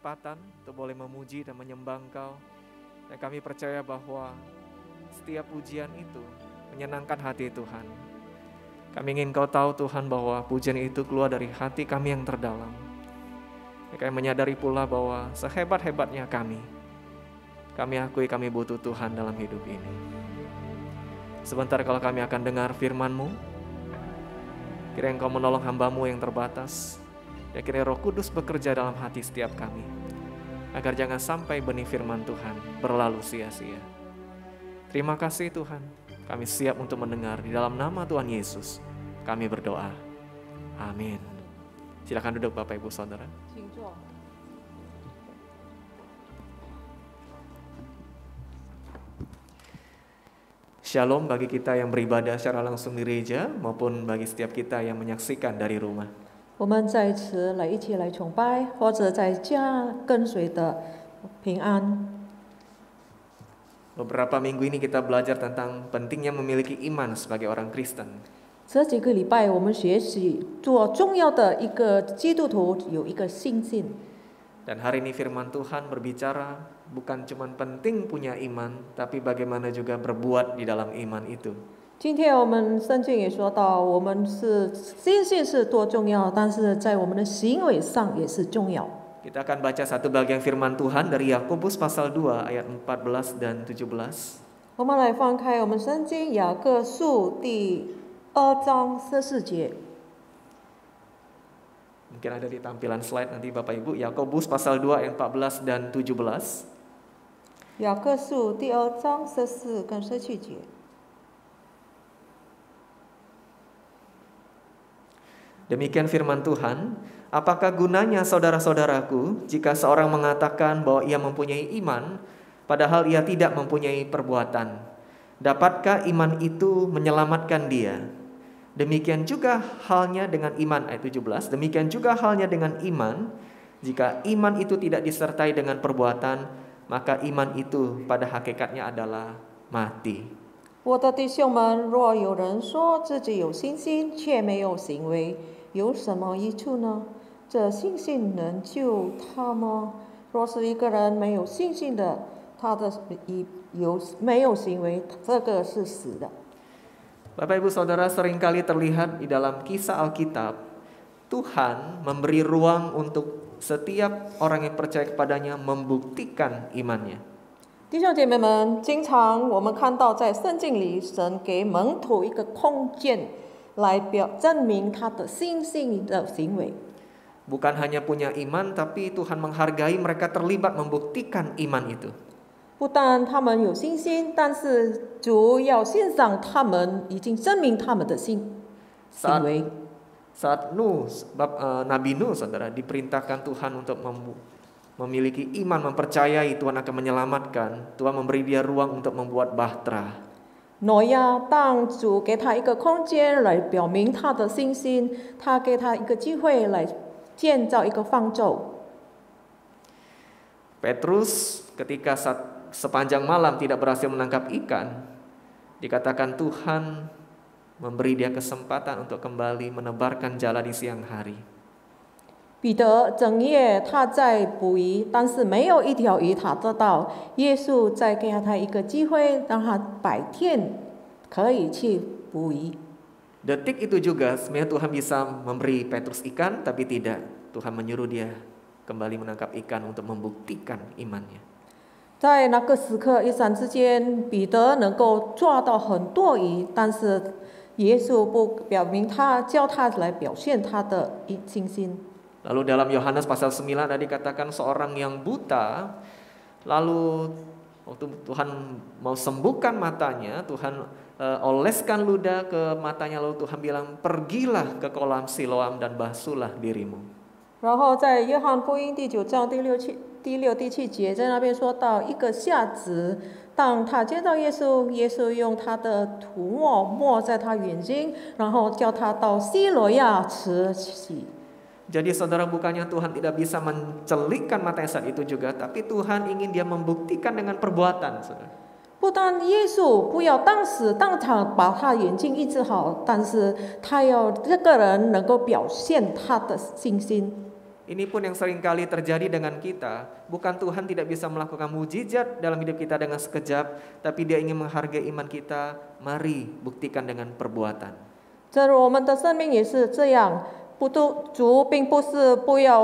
kesempatan untuk boleh memuji dan menyembah Engkau. Dan kami percaya bahwa setiap pujian itu menyenangkan hati Tuhan. Kami ingin Kau tahu Tuhan bahwa pujian itu keluar dari hati kami yang terdalam. Dan kami menyadari pula bahwa sehebat-hebatnya kami akui kami butuh Tuhan dalam hidup ini. Sebentar kalau kami akan dengar firman-Mu, kiranya Engkau menolong hamba-Mu yang terbatas. Ya kiranya Roh Kudus bekerja dalam hati setiap kami, agar jangan sampai benih firman Tuhan berlalu sia-sia. Terima kasih Tuhan, kami siap untuk mendengar. Di dalam nama Tuhan Yesus kami berdoa. Amin. Silakan duduk Bapak Ibu Saudara. Shalom bagi kita yang beribadah secara langsung di gereja maupun bagi setiap kita yang menyaksikan dari rumah. 我们在此来一起来崇拜，或者在家跟随的平安。 Beberapa minggu ini kita belajar tentang pentingnya memiliki iman sebagai orang Kristen. 这几个礼拜，我们学习做重要的一个基督徒有一个信心。 Dan hari ini firman Tuhan berbicara bukan cuma penting punya iman, tapi bagaimana juga berbuat di dalam iman itu. 今天我们圣经也说到，我们是信心是多重要，但是在我们的行为上也是重要。 Kita akan baca satu bagian firman Tuhan dari Yakobus pasal 2 ayat 14 dan 17. 我们来翻开我们圣经雅各书第2章14节。 Mungkin ada di tampilan slide nanti Bapak Ibu. Yakobus pasal 2 ayat 14 dan 17. 雅各书第2章14跟17节。 Demikian firman Tuhan, apakah gunanya saudara-saudaraku jika seorang mengatakan bahwa ia mempunyai iman, padahal ia tidak mempunyai perbuatan? Dapatkah iman itu menyelamatkan dia? Demikian juga halnya dengan iman, ayat 17, demikian juga halnya dengan iman, jika iman itu tidak disertai dengan perbuatan, maka iman itu pada hakikatnya adalah mati. 我的弟兄们，若有人说自己有信心，却没有行为，有什么益处呢？这信心能救他吗？若是一个人没有信心的，他的没有行为，这个是死的。 Bapak Ibu Saudara, seringkali terlihat di dalam kisah Alkitab, Tuhan memberi ruang untuk setiap orang yang percaya kepadanya membuktikan imannya. 弟兄姐妹们，经常我们看到在圣经里，神给门徒一个空间，来证明他的信心的行为。 Bukan hanya punya iman, tapi Tuhan menghargai mereka terlibat membuktikan iman itu. 不但他们有信心，但是主要欣赏他们已经证明他们的行为。 Saat Nabi Nuh, saudara, diperintahkan Tuhan untuk memiliki iman, mempercayai Tuhan akan menyelamatkan. Tuhan memberi dia ruang untuk membuat bahtera. 挪亚，当主给他一个空间来表明他的信心，他给他一个机会来建造一个方舟。 Petrus ketika sepanjang malam tidak berhasil menangkap ikan, dikatakan Tuhan memberi dia kesempatan untuk kembali menebarkan jala di siang hari. 彼得整夜他在捕鱼，但是没有一条鱼他得到。耶稣再给他一个机会，让他白天可以去捕鱼。 Detik itu juga sebenarnya Tuhan bisa memberi Petrus ikan, tapi tidak. Tuhan menyuruh dia kembali menangkap ikan untuk membuktikan imannya. 在那个时刻一闪之间，彼得能够抓到很多鱼，但是耶稣不表明他，叫他来表现他的信心。 Lalu dalam Yohanes pasal 9 ada dikatakan seorang yang buta, lalu waktu Tuhan mau sembuhkan matanya, Tuhan oleskan ludah ke matanya, lalu Tuhan bilang, pergilah ke kolam Siloam dan basuhlah dirimu. 然后在约翰福音第9章第6、第7节，在那边说到一个瞎子，当他见到耶稣，耶稣用他的涂抹抹在他眼睛，然后叫他到西罗亚池洗。 Jadi saudara, bukannya Tuhan tidak bisa mencelikkan matanya saat itu juga, tapi Tuhan ingin dia membuktikan dengan perbuatan, saudara. 不但耶稣不要当时当场把他眼睛医治好，但是他要这个人能够表现他的信心。Ini pun yang seringkali terjadi dengan kita. Bukan Tuhan tidak bisa melakukan mujizat dalam hidup kita dengan sekejap, tapi Dia ingin menghargai iman kita. Mari buktikan dengan perbuatan. 正如我们的生命也是这样，主并不是不要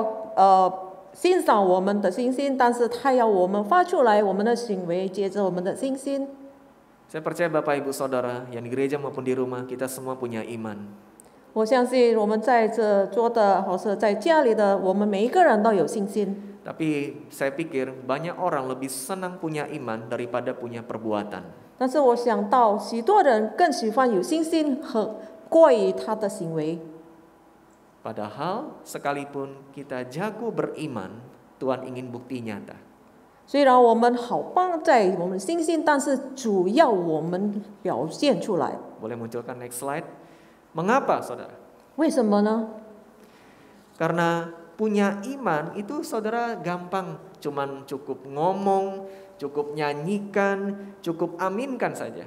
欣赏我们的信心，但是他要我们发出来我们的行为，接着我们的信心。 Saya percaya Bapak Ibu Saudara yang di gereja maupun di rumah, kita semua punya iman. 我相信我们在这桌的或是在家里的，我们每一个人都有信心。 Tapi saya pikir banyak orang lebih senang punya iman daripada punya perbuatan. 但是我想到许多人更喜欢有信心和过于他的行为。 Padahal sekalipun kita jago beriman, Tuhan ingin bukti nyata. 虽然我们好棒在我们信心，但是主要我们表现出来。 Boleh munculkan next slide. Mengapa saudara? 为什么呢？ Karena punya iman itu saudara gampang, cuman cukup ngomong, cukup nyanyikan, cukup aminkan saja.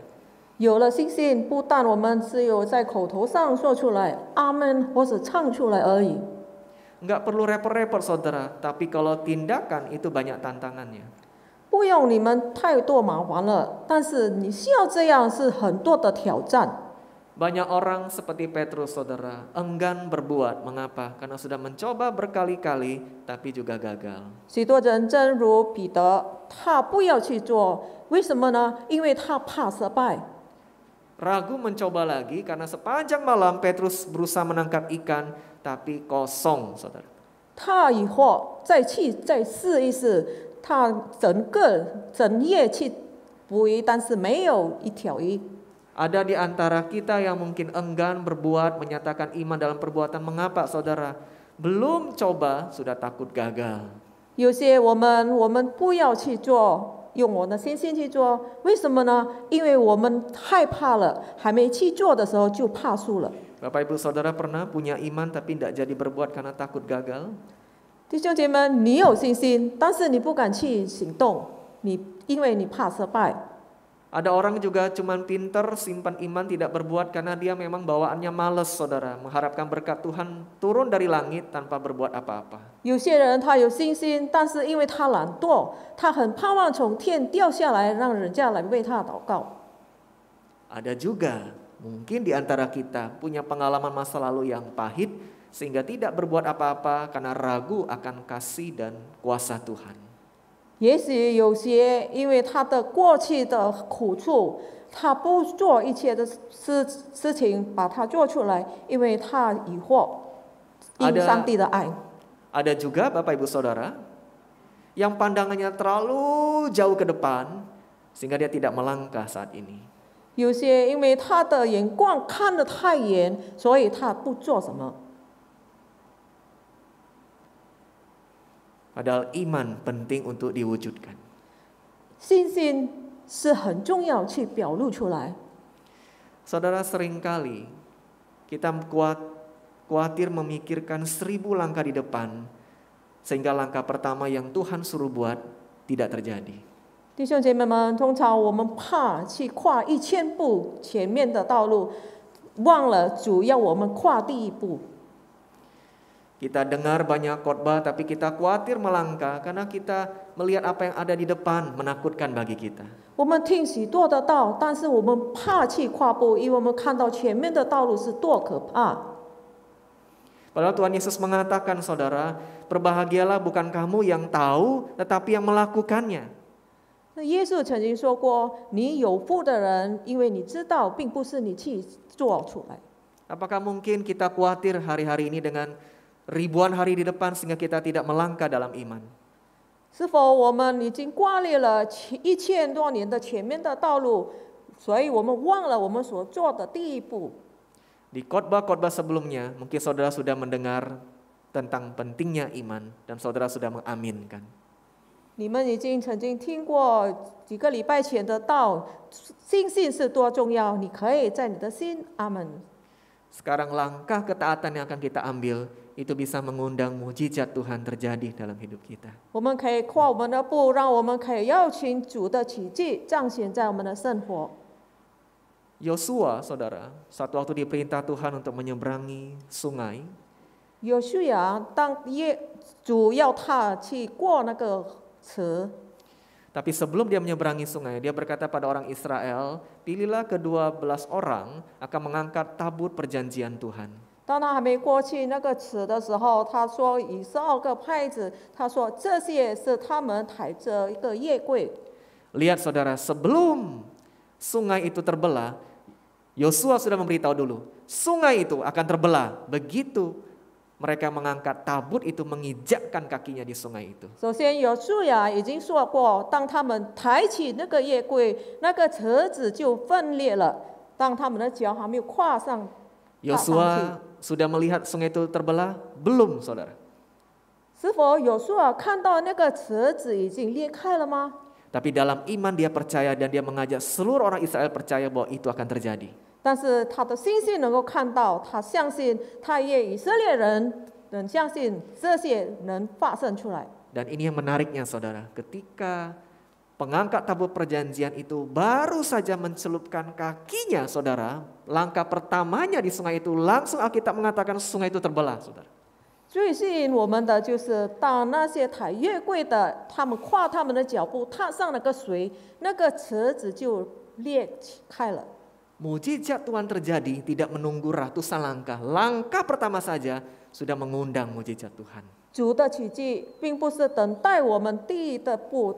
有了信心，不但我们只有在口头上说出来“阿门”或者唱出来而已， Enggak perlu repot-repot saudara, tapi kalau tindakan itu banyak tantangannya. 不用你们太多麻烦了。但是你需要这样是很多的挑战。 Banyak orang seperti Petrus saudara, enggan berbuat. Mengapa? Karena sudah mencoba berkali-kali, tapi juga gagal. 许多人正如彼得，他不要去做，为什么呢？因为他怕失败。 Ragu mencoba lagi karena sepanjang malam Petrus berusaha menangkap ikan, tapi kosong saudara. 他以后再试一试，他整夜去捕鱼，但是没有一条鱼。 Ada di antara kita yang mungkin enggan berbuat, menyatakan iman dalam perbuatan. Mengapa saudara? Belum coba sudah takut gagal. 有些我们不要去做，用我的信心去做，为什么呢？因为我们害怕了，还没去做的时候就怕输了。 Bapak Ibu Saudara pernah punya iman tapi tidak jadi berbuat karena takut gagal? 弟兄姐妹，你有信心，但是你不敢去行动，因为你怕失败。 Ada orang juga cuman pinter simpan iman tidak berbuat karena dia memang bawaannya males saudara. Mengharapkan berkat Tuhan turun dari langit tanpa berbuat apa-apa. 有些人他有信心，但是因为他懒惰，他很盼望从天掉下来，让人家来为他祷告。 Ada juga mungkin di antara kita punya pengalaman masa lalu yang pahit sehingga tidak berbuat apa-apa karena ragu akan kasih dan kuasa Tuhan. 也许有些因为他的过去的苦处，他不做一切的事情，把它做出来，因为他疑惑因上帝的爱。 Ada juga Bapak Ibu Saudara yang pandangannya terlalu jauh ke depan sehingga dia tidak melangkah saat ini. 有些因为他的眼光看得太远，所以他不做什么。 Padahal iman penting untuk diwujudkan. 信心是很重要去表露出来。 Saudara, seringkali kita khawatir memikirkan 1000 langkah di depan sehingga langkah pertama yang Tuhan suruh buat tidak terjadi. 弟兄姐妹们，通常我们怕去跨1000步前面的道路，忘了主要我们跨第一步。 Kita dengar banyak khotbah tapi kita khawatir melangkah karena kita melihat apa yang ada di depan menakutkan bagi kita. 我们听许多的道，但是我们怕去跨步，因为我们看到前面的道路是多可怕。 Padahal Tuhan Yesus mengatakan saudara, berbahagialah bukan kamu yang tahu tetapi yang melakukannya. 那耶稣曾经说过：“你有福的人，因为你知道，并不是你去做出来。” Apakah mungkin kita khawatir hari-hari ini dengan ribuan hari di depan sehingga kita tidak melangkah dalam iman? 是否我们已经挂虑了1000多年的前面的道路，所以我们忘了我们所做的第一步？ Di khotbah-khotbah sebelumnya mungkin saudara sudah mendengar tentang pentingnya iman dan saudara sudah mengaminkan. 你们已经曾经听过几个礼拜前的道，信心是多重要，你可以在你的心阿门。 Sekarang langkah ketaatan yang akan kita ambil itu bisa mengundang mujizat Tuhan terjadi dalam hidup kita. 我们可以跨我们的步，让我们可以邀请主的奇迹彰显在我们的生活。 Yosua, saudara, satu waktu diperintah Tuhan untuk menyeberangi sungai. 有书亚当主要他去过那个池， Tapi sebelum dia menyeberangi sungai, dia berkata pada orang Israel, pilihlah ke-12 orang akan mengangkat tabut perjanjian Tuhan. 当他还没过去那个池的时候，他说以12个拍子，他说这些是他们抬着一个夜柜。 Lihat saudara, sebelum sungai itu terbelah, Yosua sudah memberitahu dulu, sungai itu akan terbelah. Begitu mereka mengangkat tabut itu, menginjakkan kakinya di sungai itu. 首先，有书亚已经说过，当他们抬起那个夜柜，那个车子就分裂了。当他们的脚还没有跨上， Yosua sudah melihat sungai itu terbelah? Belum, saudara. 是否有书亚看到那个车子已经裂开了吗？ Tapi dalam iman dia percaya dan dia mengajak seluruh orang Israel percaya bahwa itu akan terjadi. 但是他的信心能够看到，他相信，他也以色列人能相信这些能发生出来。 Dan ini yang menariknya saudara, ketika pengangkat tabut perjanjian itu baru saja mencelupkan kakinya saudara, langkah pertamanya di sungai itu langsung Alkitab mengatakan sungai itu terbelah saudara. 最吸引我们的就是，当那些抬月柜的，他们跨他们的脚步踏上那个水，那个池子就裂开了。 Mujizat Tuhan terjadi tidak menunggu ratusan langkah. Langkah pertama saja sudah mengundang mujizat Tuhan. 主的奇迹并不是等待我们第一的步，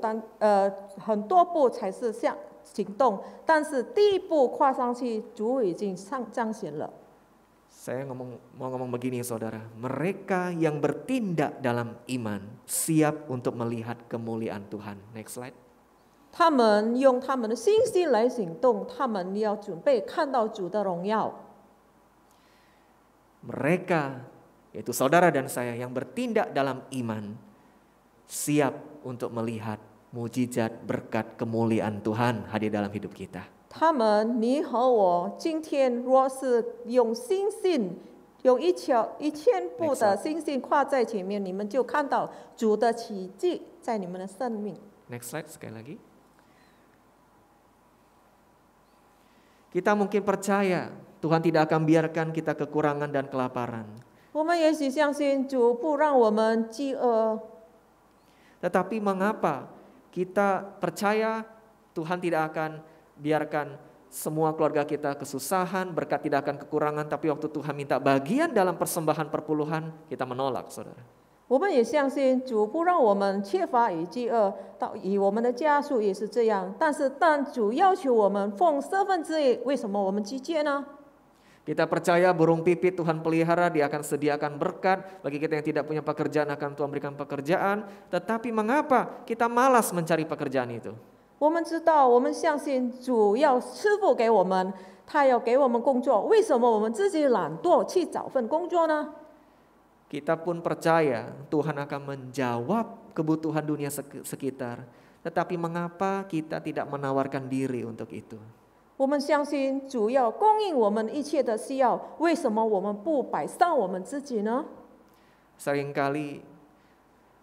很多步才是行动，但是第一步跨上去，主已经彰显了。 Saya mau ngomong begini saudara, mereka yang bertindak dalam iman siap untuk melihat kemuliaan Tuhan. Next slide. 他们用他们的信心来行动，他们要准备看到主的荣耀。 Mereka, yaitu saudara dan saya yang bertindak dalam iman, siap untuk melihat mujizat berkat kemuliaan Tuhan hadir dalam hidup kita. 他们，你和我，今天若是用信心，用1000步的信心跨在前面，你们就看到主的奇迹在你们的生命。 Next slide sekali lagi. Kita mungkin percaya Tuhan tidak akan biarkan kita kekurangan dan kelaparan. 我们也许相信主不让我们饥饿， Tetapi mengapa kita percaya Tuhan tidak akan biarkan semua keluarga kita kesusahan, berkat tidak akan kekurangan, tapi waktu Tuhan minta bagian dalam persembahan perpuluhan, kita menolak, saudara. 我们也相信主不让我们缺乏与饥饿，以我们的家属也是这样。但是当主要求我们奉1/4，为什么我们拒绝呢？ Kita percaya burung pipit Tuhan pelihara, dia akan sediakan berkat. Bagi kita yang tidak punya pekerjaan akan Tuhan berikan pekerjaan. Tetapi mengapa kita malas mencari pekerjaan itu? 我们知道，我们相信主要赐福给我们，他要给我们工作，为什么我们自己懒惰去找份工作呢？ Kita pun percaya Tuhan akan menjawab kebutuhan dunia sekitar. Tetapi mengapa kita tidak menawarkan diri untuk itu? 我们相信主要供应我们一切的需要，为什么我们不摆上我们自己呢？ Seringkali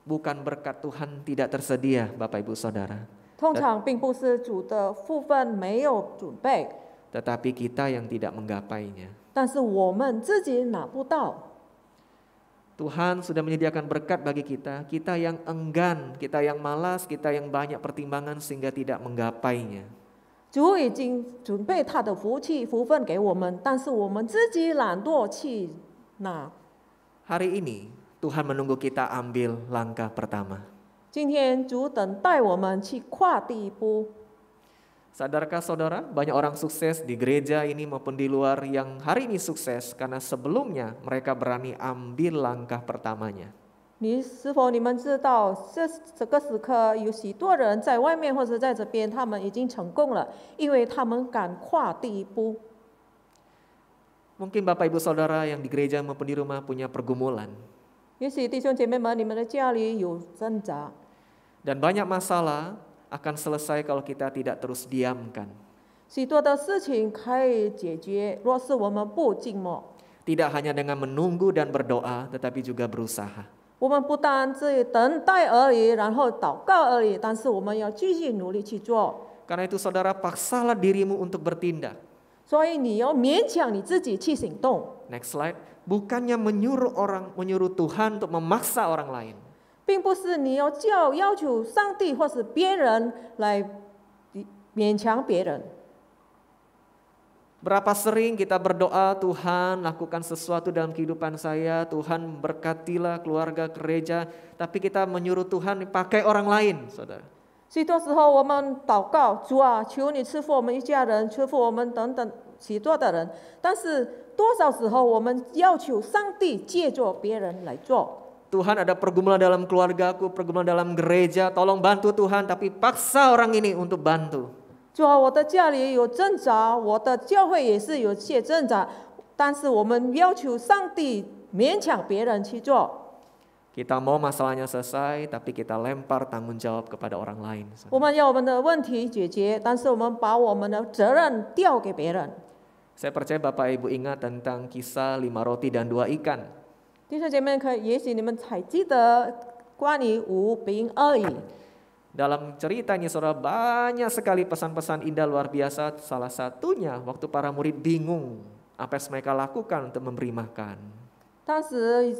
bukan berkat Tuhan tidak tersedia, Bapak Ibu Saudara. 通常并不是主的福分没有准备， Tetapi kita yang tidak menggapainya. 但是我们自己拿不到。 Tuhan sudah menyediakan berkat bagi kita, kita yang enggan, kita yang malas, kita yang banyak pertimbangan sehingga tidak menggapainya. 主已经准备他的福分给我们，但是我们自己懒惰去拿。 Hari ini Tuhan menunggu kita ambil langkah pertama. 今天主等待我们去跨第一步。 Sadarkah saudara, banyak orang sukses di gereja ini maupun di luar yang hari ini sukses karena sebelumnya mereka berani ambil langkah pertamanya. 是否你们知道，这个时刻有许多人在外面或者在这边，他们已经成功了，因为他们敢跨第一步。 Mungkin Bapak Ibu Saudara yang di gereja maupun di rumah punya pergumulan. 也许弟兄姐妹们，你们的家里有挣扎， Dan banyak masalah akan selesai kalau kita tidak terus diamkan. 许多的事情可以解决，若是我们不静默。 Tidak hanya dengan menunggu dan berdoa, tetapi juga berusaha. 我们不单只等待而已，然后祷告而已，但是我们要继续努力去做。 Karena itu saudara, paksalah dirimu untuk bertindak. 所以你要勉强你自己去行动， Next slide. Bukannya menyuruh Tuhan untuk memaksa orang lain. 并不是你要要求上帝或是别人来勉强别人。 Berapa sering kita berdoa, Tuhan lakukan sesuatu dalam kehidupan saya, Tuhan berkatilah keluarga gereja, tapi kita menyuruh Tuhan pakai orang lain, saudara. 许多时候我们祷告，主啊，求你赐福我们一家人，赐福我们等等许多的人。但是多少时候我们要求上帝借助别人来做？ Tuhan ada pergumulan dalam keluargaku, pergumulan dalam gereja, tolong bantu Tuhan, tapi paksa orang ini untuk bantu. 主啊，我的家里有挣扎，我的教会也是有些挣扎，但是我们要求上帝勉强别人去做。 Kita mau masalahnya selesai, tapi kita lempar tanggung jawab kepada orang lain. 我们要我们的问题解决，但是我们把我们的责任调给别人。 Saya percaya Bapak Ibu ingat tentang kisah 5 roti dan 2 ikan. 弟兄姐妹，也许你们还记得关于5饼2鱼。 Dalam cerita ini saudara banyak sekali pesan-pesan indah luar biasa. Salah satunya waktu para murid bingung apa yang mereka lakukan untuk memberi makan. 当时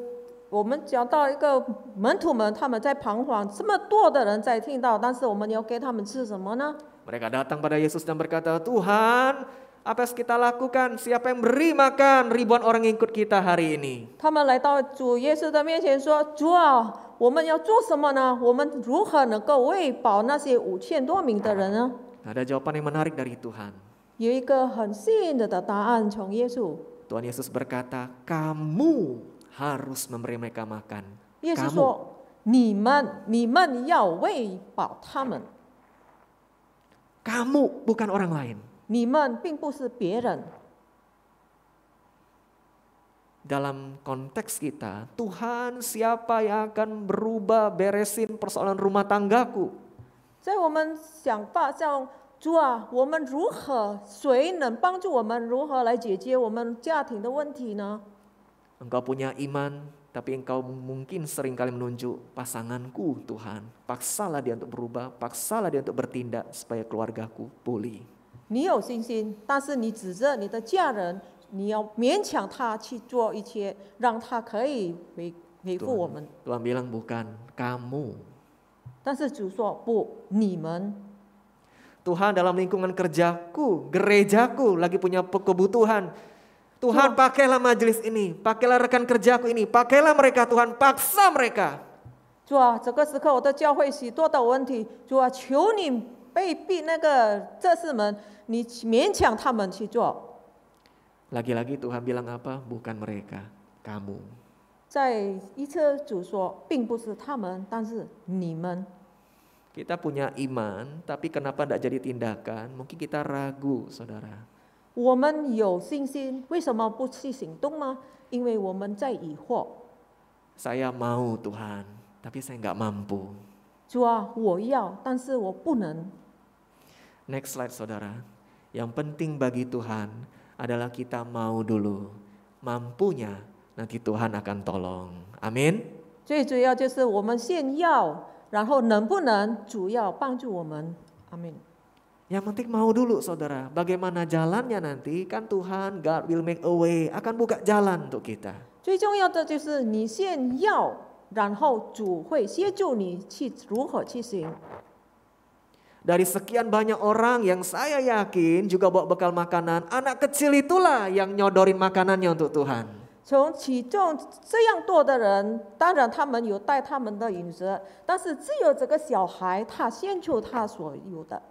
我们讲到一个门徒们，他们在彷徨，这么多的人在听到，但是我们要给他们吃什么呢？ Mereka datang pada Yesus dan berkata, Tuhan, apa yang kita lakukan? Siapa yang beri makan ribuan orang yang ikut kita hari ini? 他们来到主耶稣的面前说：“主啊，我们要做什么呢？我们如何能够喂饱那些5000多名的人呢？” Ada jawaban yang menarik dari Tuhan. 有一个很吸引的答案从耶稣。 Tuhan Yesus berkata, kamu harus memberi mereka makan. 耶稣说：“你们要喂饱他们。 Kamu bukan orang lain. 你们并不是别人。 Dalam konteks kita, Tuhan siapa yang akan berubah beresin persoalan rumah tanggaku? 在我们想法上，主啊，我们如何？谁能帮助我们如何来解决我们家庭的问题呢？ Engkau punya iman, tapi engkau mungkin seringkali menunjuk pasanganku Tuhan. Paksalah dia untuk berubah, paksalah dia untuk bertindak supaya keluargaku pulih. 你有信心，但是你指着你的家人，你要勉强他去做一切，让他可以回复我们。 Tuhan bilang bukan kamu. 但是主说不，你们。 Tuhan dalam lingkungan kerjaku, gerejaku lagi punya kebutuhan. Tuhan pakailah majelis ini, pakailah rekan kerjaku ini, pakailah mereka Tuhan, paksa mereka. 主啊，这个时刻我的教会许多的问题，主啊，求你被逼那个这事们，你勉强他们去做。 Lagi-lagi Tuhan bilang apa? Bukan mereka, kamu. 再一次主说，并不是他们，但是你们。 Kita punya iman, tapi kenapa tidak jadi tindakan? Mungkin kita ragu, saudara. 我们有信心，为什么不去行动呢？因为我们在疑惑。 Saya mau Tuhan, tapi saya nggak mampu. 主啊，我要，但是我不能。 Next slide, saudara. Yang penting bagi Tuhan adalah kita mau dulu. Mampunya nanti Tuhan akan tolong. Amin. 最主要就是我们先要，然后能不能，主要帮助我们。阿门。 Yang penting mau dulu, saudara. Bagaimana jalannya nanti? Kan Tuhan, God will make a way, akan buka jalan untuk kita. 最重要的就是你先要，然后主会协助你去如何去行。 Dari sekian banyak orang yang saya yakin juga bawa bekal makanan, anak kecil itulah yang nyodorin makanannya untuk Tuhan. 从其中这样多的人，当然他们有带他们的饮食，但是只有这个小孩，他献出他所有的。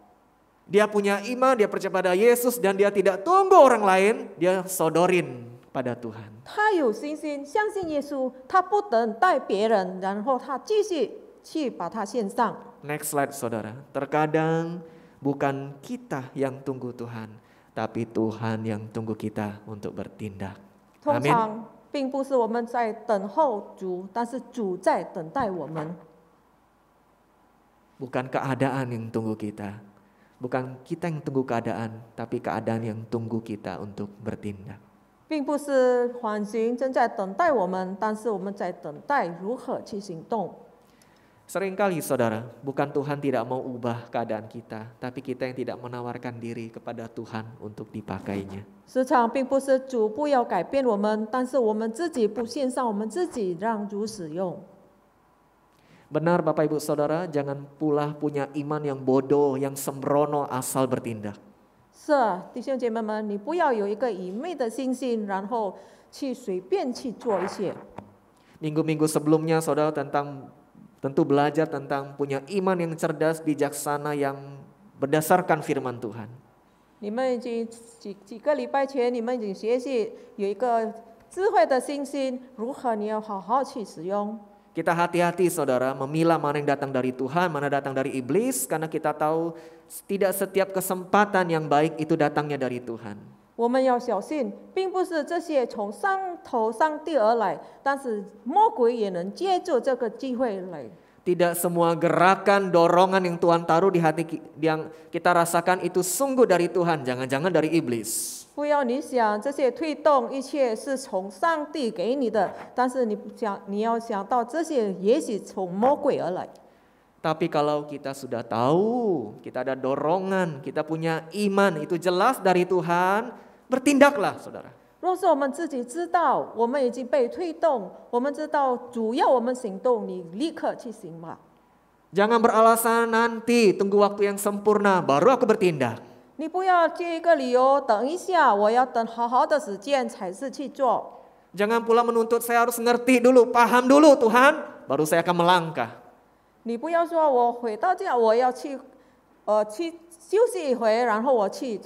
Dia punya iman, dia percaya pada Yesus dan dia tidak tunggu orang lain, dia sodorin pada Tuhan. 他有信心，相信耶稣，他不等待别人，然后他继续去把它献上。 Next slide, saudara. Terkadang bukan kita yang tunggu Tuhan, tapi Tuhan yang tunggu kita untuk bertindak. 通常并不是我们在等候主，但是主在等待我们。 Bukan keadaan yang tunggu kita. Bukan kita yang tunggu keadaan, tapi keadaan yang tunggu kita untuk bertindak. 并不是环境正在等待我们，但是我们在等待如何去行动。Seringkali saudara, bukan Tuhan tidak mau ubah keadaan kita, tapi kita yang tidak menawarkan diri kepada Tuhan untuk dipakainya. 时常并不是主不要改变我们，但是我们自己不献上我们自己让主使用。 Benar Bapak Ibu Saudara, jangan pula punya iman yang bodoh, yang sembrono asal bertindak. 是啊，弟兄姐妹们，你不要有一个愚昧的信心，然后去随便去做一些。 Minggu-minggu sebelumnya saudara tentu belajar tentang punya iman yang cerdas, bijaksana yang berdasarkan firman Tuhan. 你们已经几个礼拜前，你们已经学习有一个智慧的信心，如何你要好好去使用。 Kita hati-hati saudara memilah mana yang datang dari Tuhan, mana datang dari iblis, karena kita tahu tidak setiap kesempatan yang baik itu datangnya dari Tuhan. 我们要小心，并不是这些从上帝而来，但是魔鬼也能借助这个机会来。 Tidak semua gerakan, dorongan yang Tuhan taruh di hati yang kita rasakan itu sungguh dari Tuhan, jangan-jangan dari iblis. 不要你想这些推动一切是从上帝给你的，但是你要想到这些也许从魔鬼而来。 Tapi kalau kita sudah tahu, kita ada dorongan, kita punya iman, itu jelas dari Tuhan, bertindaklah saudara. 若是我们自己知道我们已经被推动，我们知道主要我们行动，你立刻去行吧。 Jangan beralasan nanti tunggu waktu yang sempurna baru aku bertindak. 你不要借一个理由，等一下，我要等好好的时间才是去做。 Jangan pula menuntut saya harus ngerti dulu, paham dulu Tuhan, baru saya akan melangkah. 你不要说我回到家，我要去休息一回，然后我去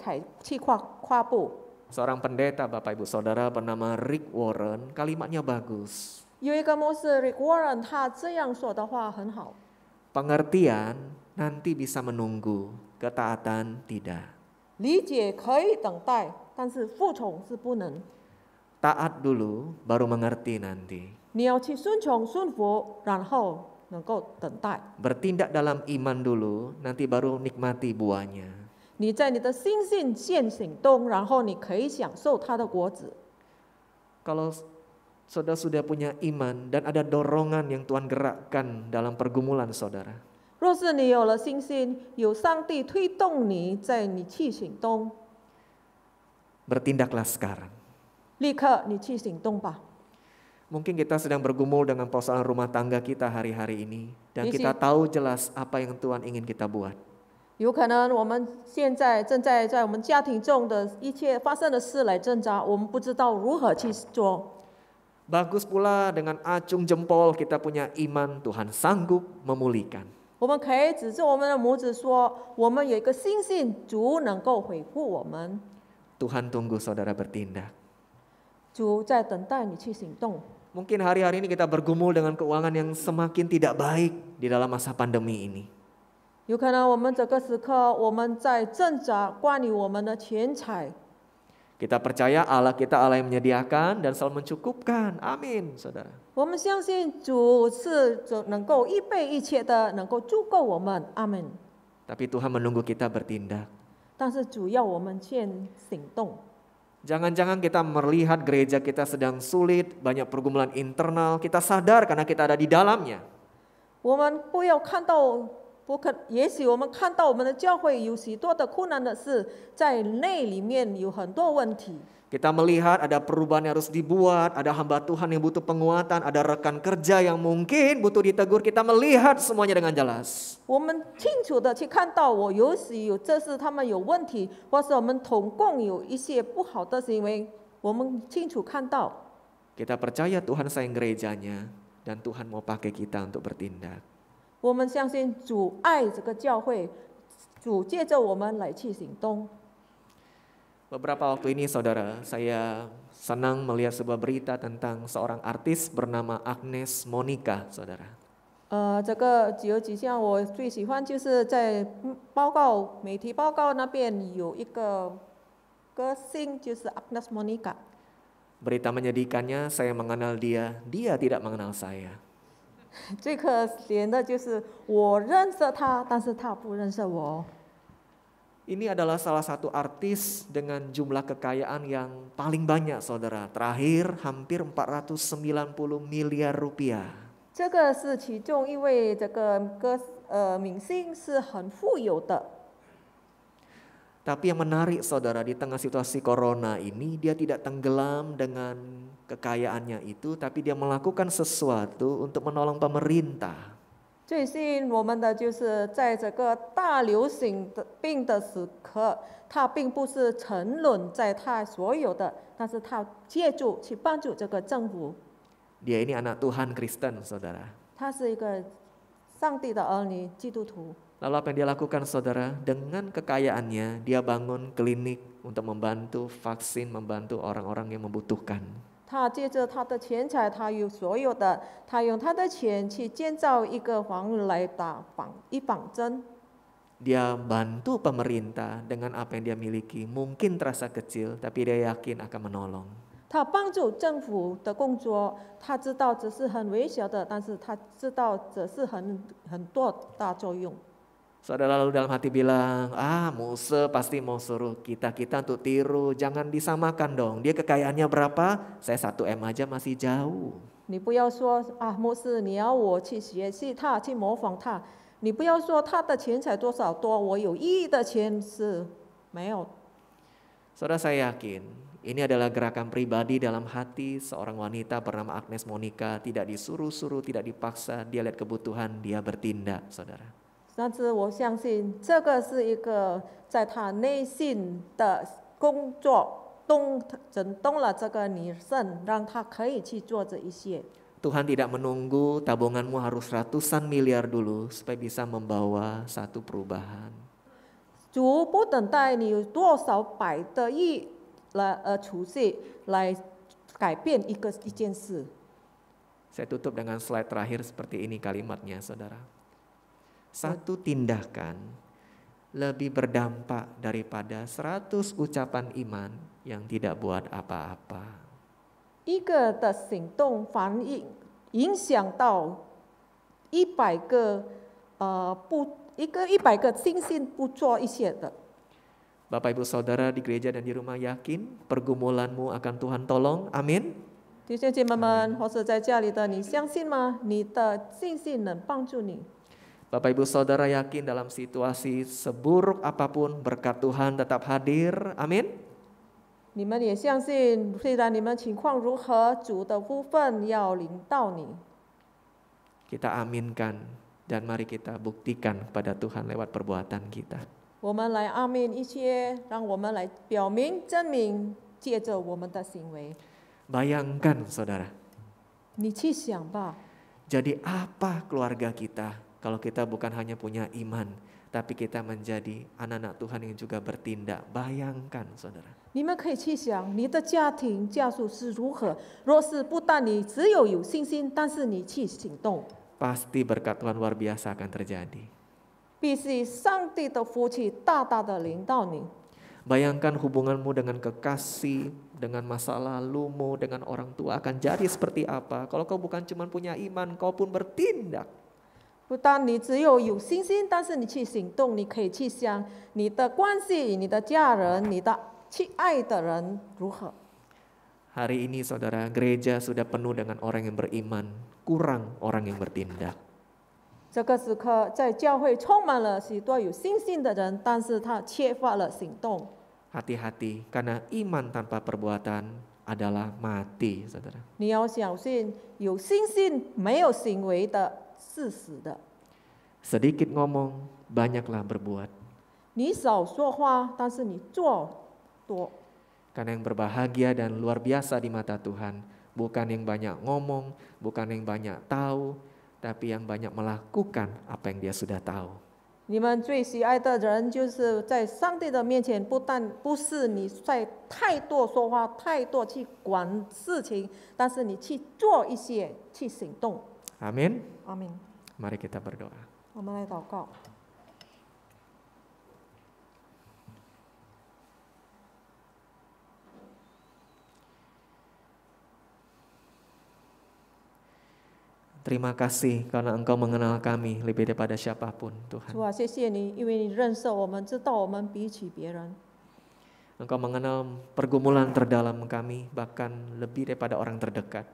跨步。 Seorang pendeta Bapak Ibu Saudara bernama Rick Warren, kalimatnya bagus. 有一个牧师 Rick Warren， 他这样说的话很好。 Pengertian nanti bisa menunggu, ketaatan tidak. 理解可以等待，但是服从是不能。 Taat dulu, baru mengerti nanti. 你要去顺从顺服，然后能够等待。 Bertindak dalam iman dulu, nanti baru nikmati buahnya. 你在你的心性先行动，然后你可以享受它的果子。 Kalau saudara sudah punya iman dan ada dorongan yang Tuhan gerakkan dalam pergumulan saudara. 若是你有了信心，有上帝推动你，在你去行动， Bertindaklah sekarang. 立刻你去行动吧。 Mungkin kita sedang bergumul dengan persoalan rumah tangga kita hari-hari ini. Dan Isi. kita tahu jelas apa yang Tuhan ingin kita buat. 有可能我们现在正在我们家庭中的一切发生的事来挣扎，我们不知道如何去做。 Bagus pula dengan acung jempol kita punya iman Tuhan sanggup memulihkan. 我们可以指着我们的拇指说，我们有一个信心，主能够恢复我们。 Tuhan tunggu saudara bertindak. 主在等待你去行动。 Mungkin hari-hari ini kita bergumul dengan keuangan yang semakin tidak baik di dalam masa pandemi ini. 有可能我们这个时刻，我们在挣扎关于我们的钱财。 Kita percaya Allah kita Allah yang menyediakan dan selalu mencukupkan. Amin, saudara. 我们相信主是能够预备一切的，能够足够我们。阿门。 Tapi Tuhan menunggu kita bertindak. 但是主要我们先行动。 Jangan-jangan kita melihat gereja kita sedang sulit, banyak pergumulan internal. Kita sadar karena kita ada di dalamnya. 我们不要看到也许我们看到我们的教会有许多的困难的事，在内里面有很多问题。 Kita melihat ada perubahan yang harus dibuat, ada hamba Tuhan yang butuh penguatan, ada rekan kerja yang mungkin butuh ditegur. Kita melihat semuanya dengan jelas. 我们清楚的去看到，有时有这是他们有问题，或是我们同共有一些不好的行为，我们清楚看到。 Kita percaya Tuhan sayang gerejanya dan Tuhan mau pakai kita untuk bertindak. 我们相信主爱这个教会，主借着我们来去行动。 Beberapa waktu ini saudara, saya senang melihat sebuah berita tentang seorang artis bernama Agnes Monica, saudara. 这个有几项我最喜欢，就是在媒体报告那边有一个歌星，就是 Agnes Monica。 Berita menyedihkannya, saya mengenal dia, dia tidak mengenal saya. 最可怜的就是我认识他，但是他不认识我。 Ini adalah salah satu artis dengan jumlah kekayaan yang paling banyak saudara. Terakhir hampir 490 miliar rupiah. 这个是其中一位这个明星是很富有的。 Tapi yang menarik saudara, di tengah situasi corona ini dia tidak tenggelam dengan kekayaannya itu, tapi dia melakukan sesuatu untuk menolong pemerintah. 最吸引我们的就是在这个大流行的病的时刻，他并不是沉沦在他所有的，但是他借助去帮助这个政府。 Dia ini anak Tuhan Kristen saudara. 他是一个上帝的儿女，基督徒。 Lalu apa yang dia lakukan saudara? Dengan kekayaannya dia bangun klinik untuk membantu vaksin, membantu orang-orang yang membutuhkan. 他借着他的钱财，他有所有的，他用他的钱去建造一个房屋来打预防针。 Dia bantu pemerintah dengan apa yang dia miliki. Mungkin terasa kecil, tapi dia yakin akan menolong. 他帮助政府的工作，他知道这是很微小的，但是他知道这是很多大作用。 Saudara lalu dalam hati bilang, Mose pasti mau suruh kita untuk tiru, jangan disamakan dong. Dia kekayaannya berapa? Saya 1M aja masih jauh. 你不要说牧师，你要我去学习他，去模仿他。你不要说他的钱财多少多，我有1亿的钱是没有。 Saudara saya yakin, ini adalah gerakan pribadi dalam hati seorang wanita bernama Agnes Monica, tidak disuruh-suruh, tidak dipaksa, dia lihat kebutuhan, dia bertindak, saudara. 但是我相信，这个是一个在他内心的工作，震动了这个女生，让她可以去做这一些。 Tuhan tidak menunggu tabunganmu harus ratusan miliar dulu supaya bisa membawa satu perubahan. 主不等待你有多少百的亿来储蓄来改变一件事。 Saya tutup dengan slide terakhir seperti ini kalimatnya, saudara. Satu tindakan lebih berdampak daripada 100 ucapan iman yang tidak buat apa-apa. 一个的行动影响到100个100个信心不做一些的。 Bapak Ibu Saudara di gereja dan di rumah yakin pergumulanmu akan Tuhan tolong, amin. 弟兄姐妹们，或是在家里的，你相信吗？你的信心能帮助你。 Bapak Ibu Saudara yakin dalam situasi seburuk apapun berkat Tuhan tetap hadir, amin. 你们也相信，虽然你们情况如何，主的部分要临到你。 Kita aminkan dan mari kita buktikan kepada Tuhan lewat perbuatan kita. 我们来阿们一些，让我们来表明、证明，借着我们的行为。 Bayangkan saudara, 你去想吧， jadi apa keluarga kita kalau kita bukan hanya punya iman, tapi kita menjadi anak-anak Tuhan yang juga bertindak. Bayangkan saudara. 你们可以去想，你的家庭家属是如何。若是不但你只有信心，但是你去行动， Pasti berkat Tuhan luar biasa akan terjadi. 必须上帝的福气大大的临到你。 Bayangkan hubunganmu dengan kekasih, dengan masa lalumu, dengan orang tua akan jadi seperti apa. Kalau kau bukan cuma punya iman, kau pun bertindak. 不但你只有信心，但是你去行动，你可以去想你的关系、你的家人、你的去爱的人如何。 Hari ini saudara, gereja sudah penuh dengan orang yang beriman, kurang orang yang bertindak. 这个时刻，在教会充满了许多有信心的人，但是他缺乏了行动。 Hati-hati, karena iman tanpa perbuatan adalah mati, saudara. 你要小心，有信心没有行为的是死的。 Sedikit ngomong, banyaklah berbuat. 你少说话，但是你做多。 Karena yang berbahagia dan luar biasa di mata Tuhan, bukan yang banyak ngomong, bukan yang banyak tahu, tapi yang banyak melakukan apa yang dia sudah tahu. 你们最喜爱的人，就是在上帝的面前，不是你在太多说话、太多去管事情，但是你去做一些，去行动。 Amin. 阿明， Mari kita berdoa. 我们来祷告。 Terima kasih karena Engkau mengenal kami lebih daripada siapapun, Tuhan. 主啊，谢谢你，因为你认识我们，知道我们比起别人。 Engkau mengenal pergumulan terdalam kami, bahkan lebih daripada orang terdekat.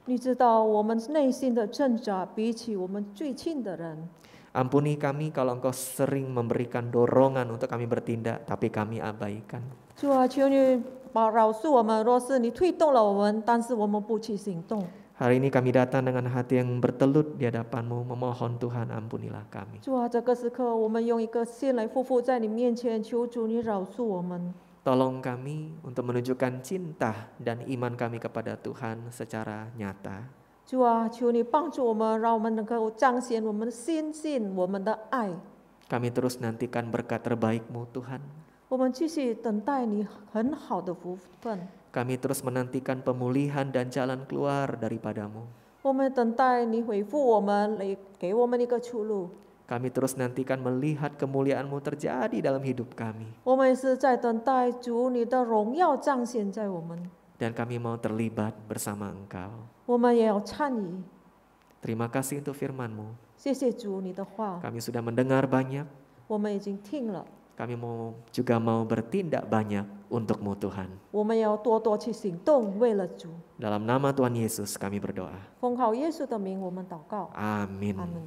你知道我们内心的挣扎，比起我们最近的人。 Ampuni kami kalau Engkau sering memberikan dorongan untuk kami bertindak, tapi kami abaikan. 主啊，求你饶恕我们，若是你推动了我们，但是我们不去行动。 Hari ini kami datang dengan hati yang bertelut di hadapan-Mu, memohon Tuhan ampunilah kami. 主啊，这个时刻我们用一个心来匍匐在你面前，求主你饶恕我们。 Tolong kami untuk menunjukkan cinta dan iman kami kepada Tuhan secara nyata. 主啊，求你帮助我们，让我们能够彰显我们的心性，我们的爱。 Kami terus nantikan berkat terbaik-Mu Tuhan. 我们继续等待你很好的福分。 Kami terus menantikan pemulihan dan jalan keluar daripada-Mu. 我们等待你回复我们，来给我们一个出路。 Kami terus nantikan melihat kemuliaan-Mu terjadi dalam hidup kami. 我们也是在等待主你的荣耀彰显在我们， Dan kami mau terlibat bersama Engkau. 我们也要参与。 Terima kasih untuk firman-Mu. 谢谢主你的话， Kami sudah mendengar banyak. 我们已经听了， Kami juga mau bertindak banyak untuk-Mu Tuhan. 我们要多多去行动，为了主。 Dalam nama Tuhan Yesus kami berdoa. 奉靠耶稣的名，我们祷告， Amin. 阿门。